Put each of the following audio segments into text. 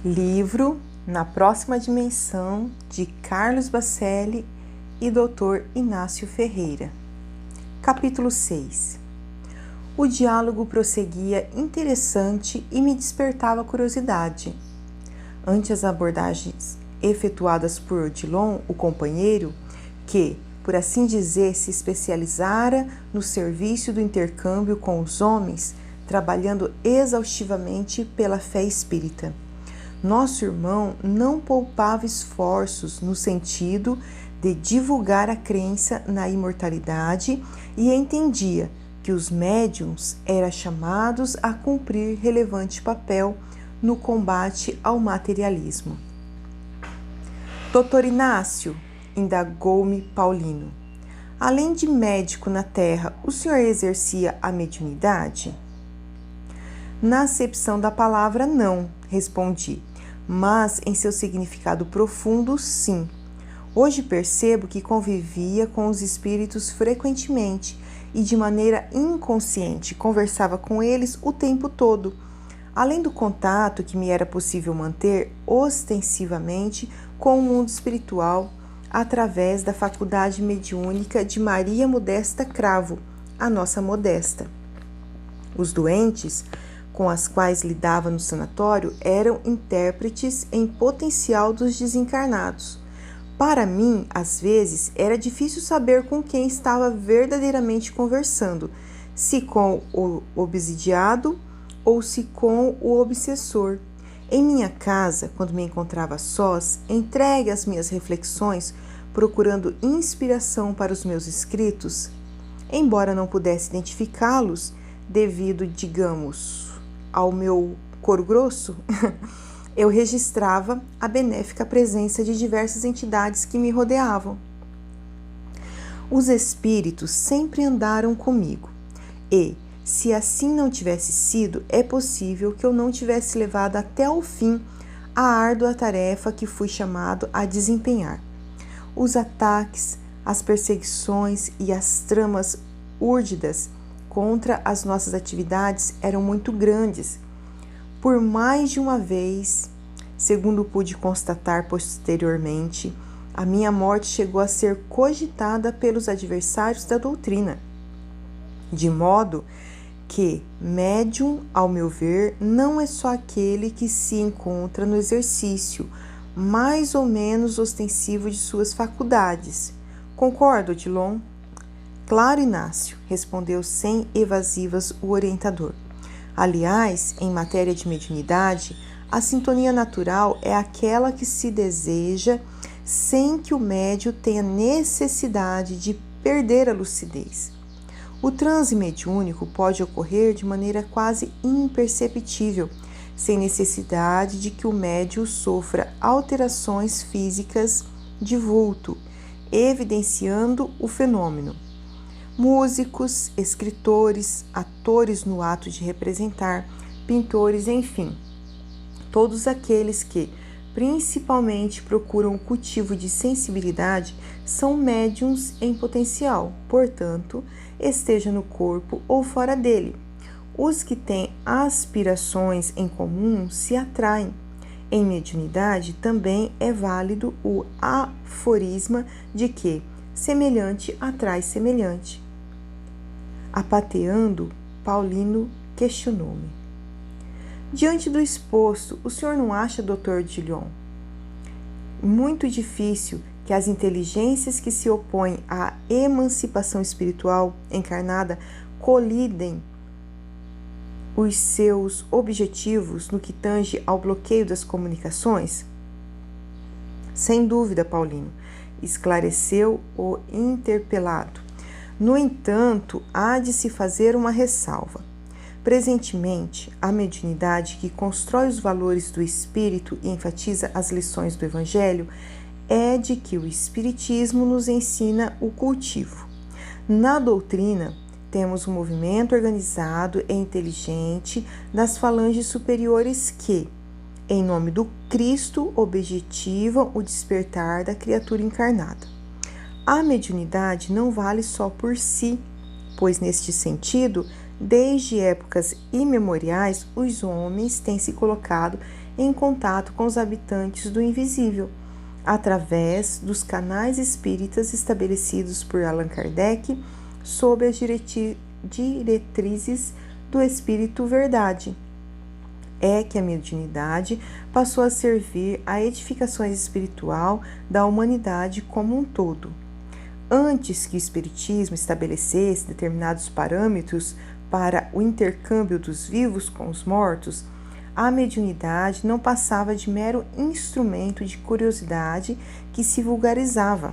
Livro Na Próxima Dimensão, de Carlos Bacelli e Dr. Inácio Ferreira. Capítulo 6. O diálogo prosseguia interessante e me despertava curiosidade. Ante as abordagens efetuadas por Odilon, o companheiro, que, por assim dizer, se especializara no serviço do intercâmbio com os homens, trabalhando exaustivamente pela fé espírita. Nosso irmão não poupava esforços no sentido de divulgar a crença na imortalidade e entendia que os médiuns eram chamados a cumprir relevante papel no combate ao materialismo. Doutor Inácio, indagou-me Paulino, além de médico na Terra, o senhor exercia a mediunidade? Na acepção da palavra, não, respondi, mas em seu significado profundo, sim. Hoje percebo que convivia com os espíritos frequentemente e de maneira inconsciente conversava com eles o tempo todo, além do contato que me era possível manter ostensivamente com o mundo espiritual através da faculdade mediúnica de Maria Modesta Cravo, a nossa Modesta. Os doentes com as quais lidava no sanatório eram intérpretes em potencial dos desencarnados. Para mim, às vezes, era difícil saber com quem estava verdadeiramente conversando, se com o obsidiado ou se com o obsessor. Em minha casa, quando me encontrava sós, entregue às minhas reflexões, procurando inspiração para os meus escritos, embora não pudesse identificá-los, devido, digamos, ao meu coro grosso, eu registrava a benéfica presença de diversas entidades que me rodeavam. Os espíritos sempre andaram comigo e, se assim não tivesse sido, é possível que eu não tivesse levado até o fim a árdua tarefa que fui chamado a desempenhar. Os ataques, as perseguições e as tramas úrdidas contra as nossas atividades eram muito grandes. Por mais de uma vez, segundo pude constatar posteriormente, a minha morte chegou a ser cogitada pelos adversários da doutrina. De modo que médium, ao meu ver, não é só aquele que se encontra no exercício mais ou menos ostensivo de suas faculdades. Concorda, Odilon? Claro, Inácio, respondeu sem evasivas o orientador. Aliás, em matéria de mediunidade, a sintonia natural é aquela que se deseja sem que o médium tenha necessidade de perder a lucidez. O transe mediúnico pode ocorrer de maneira quase imperceptível, sem necessidade de que o médium sofra alterações físicas de vulto, evidenciando o fenômeno. Músicos, escritores, atores no ato de representar, pintores, enfim, todos aqueles que principalmente procuram o cultivo de sensibilidade são médiuns em potencial, portanto, esteja no corpo ou fora dele. Os que têm aspirações em comum se atraem. Em mediunidade também é válido o aforisma de que semelhante atrai semelhante. Apateando, Paulino questionou-me. Diante do exposto, o senhor não acha, Dr. Odilon, muito difícil que as inteligências que se opõem à emancipação espiritual encarnada colidem os seus objetivos no que tange ao bloqueio das comunicações? Sem dúvida, Paulino, esclareceu o interpelado. No entanto, há de se fazer uma ressalva. Presentemente, a mediunidade que constrói os valores do espírito e enfatiza as lições do Evangelho é de que o Espiritismo nos ensina o cultivo. Na doutrina, temos um movimento organizado e inteligente das falanges superiores que, em nome do Cristo, objetivam o despertar da criatura encarnada. A mediunidade não vale só por si, pois neste sentido Desde épocas imemoriais, os homens têm se colocado em contato com os habitantes do invisível, através dos canais espíritas estabelecidos por Allan Kardec sob as diretrizes do Espírito Verdade. É que a mediunidade passou a servir à edificação espiritual da humanidade como um todo. Antes que o Espiritismo estabelecesse determinados parâmetros para o intercâmbio dos vivos com os mortos, a mediunidade não passava de mero instrumento de curiosidade que se vulgarizava.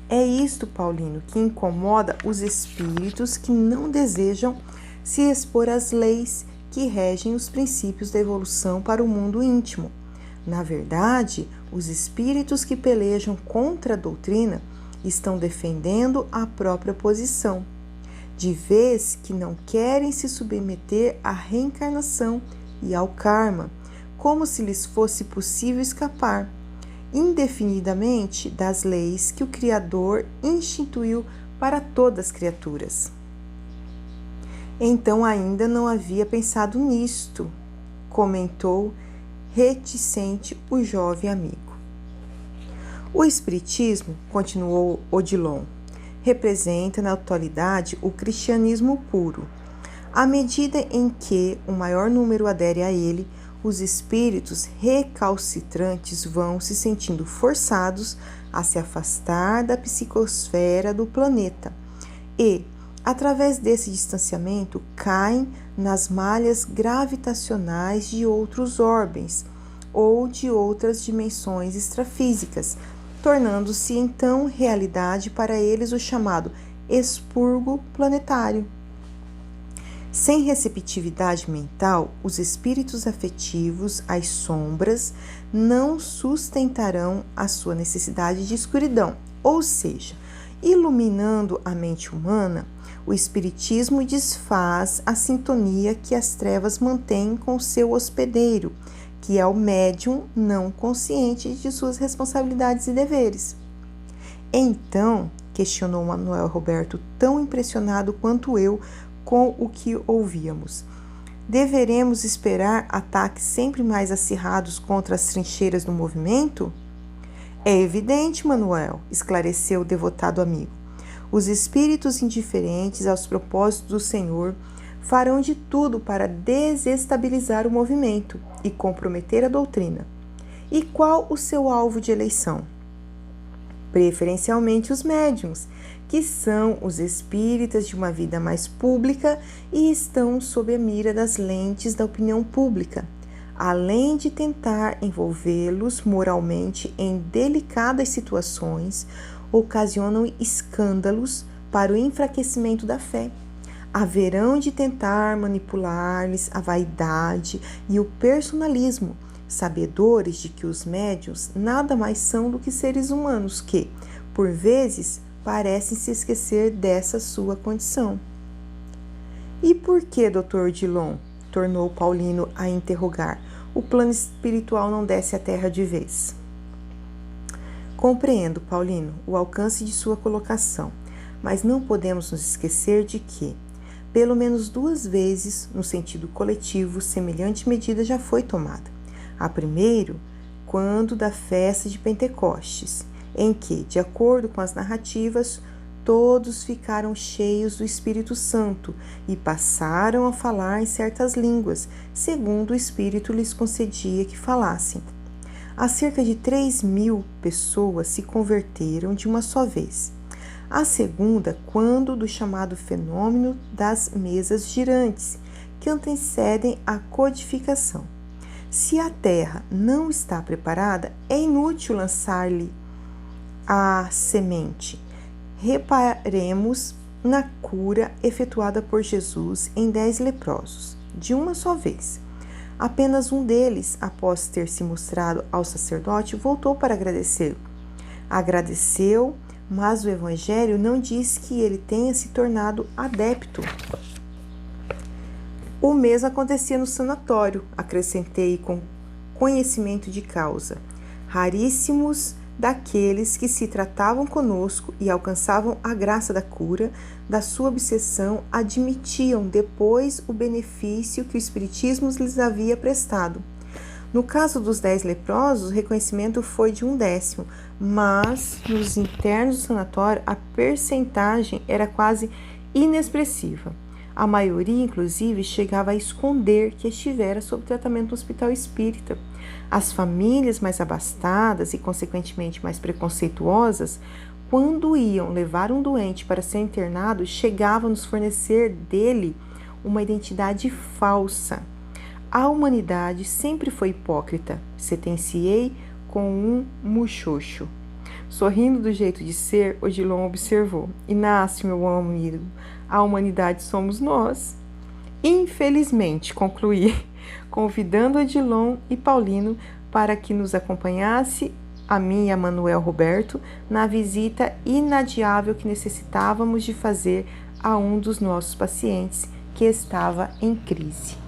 É isto, Paulino, que incomoda os espíritos que não desejam se expor às leis que regem os princípios da evolução para o mundo íntimo. Na verdade, os espíritos que pelejam contra a doutrina estão defendendo a própria posição, de vez que não querem se submeter à reencarnação e ao karma, como se lhes fosse possível escapar indefinidamente das leis que o Criador instituiu para todas as criaturas. Então ainda não havia pensado nisto, comentou reticente o jovem amigo. O Espiritismo, continuou Odilon, representa na atualidade o cristianismo puro. À medida em que o maior número adere a ele, os espíritos recalcitrantes vão se sentindo forçados a se afastar da psicosfera do planeta e, através desse distanciamento, caem nas malhas gravitacionais de outros orbes ou de outras dimensões extrafísicas, tornando-se então realidade para eles o chamado expurgo planetário. Sem receptividade mental, os espíritos afetivos, as sombras, não sustentarão a sua necessidade de escuridão, ou seja, iluminando a mente humana, o espiritismo desfaz a sintonia que as trevas mantêm com seu hospedeiro, que é o médium não consciente de suas responsabilidades e deveres. Então, questionou Manuel Roberto, tão impressionado quanto eu com o que ouvíamos, deveremos esperar ataques sempre mais acirrados contra as trincheiras do movimento? É evidente, Manuel, esclareceu o devotado amigo. Os espíritos indiferentes aos propósitos do Senhor farão de tudo para desestabilizar o movimento e comprometer a doutrina. E qual o seu alvo de eleição? Preferencialmente os médiuns, que são os espíritas de uma vida mais pública e estão sob a mira das lentes da opinião pública, além de tentar envolvê-los moralmente em delicadas situações, ocasionam escândalos para o enfraquecimento da fé. Haverão de tentar manipular-lhes a vaidade e o personalismo, sabedores de que os médiuns nada mais são do que seres humanos que, por vezes, parecem se esquecer dessa sua condição. E por que, Dr. Odilon, tornou Paulino a interrogar, o plano espiritual não desce à terra de vez? Compreendo, Paulino, o alcance de sua colocação, mas não podemos nos esquecer de que, pelo menos 2 vezes, no sentido coletivo, semelhante medida já foi tomada. A primeiro, quando da festa de Pentecostes, em que, de acordo com as narrativas, todos ficaram cheios do Espírito Santo e passaram a falar em certas línguas, segundo o Espírito lhes concedia que falassem. Há cerca de 3.000 pessoas se converteram de uma só vez. A segunda, quando do chamado fenômeno das mesas girantes, que antecedem a codificação. Se a Terra não está preparada, é inútil lançar-lhe a semente. Reparemos na cura efetuada por Jesus em 10 leprosos, de uma só vez. Apenas um deles, após ter se mostrado ao sacerdote, voltou para agradecer. Agradeceu, mas o Evangelho não diz que ele tenha se tornado adepto. O mesmo acontecia no sanatório, acrescentei com conhecimento de causa. Raríssimos daqueles que se tratavam conosco e alcançavam a graça da cura da sua obsessão admitiam depois o benefício que o Espiritismo lhes havia prestado. No caso dos 10 leprosos, o reconhecimento foi de 1/10, mas nos internos do sanatório a percentagem era quase inexpressiva. A maioria, inclusive, chegava a esconder que estivera sob tratamento no hospital espírita. As famílias mais abastadas e, consequentemente, mais preconceituosas, quando iam levar um doente para ser internado, chegavam a nos fornecer dele uma identidade falsa. A humanidade sempre foi hipócrita, sentenciei com um muxoxo. Sorrindo do jeito de ser, Odilon observou: Inácio, meu amigo, a humanidade somos nós. Infelizmente, concluí, convidando Odilon e Paulino para que nos acompanhasse, a mim e a Manuel Roberto, na visita inadiável que necessitávamos de fazer a um dos nossos pacientes que estava em crise.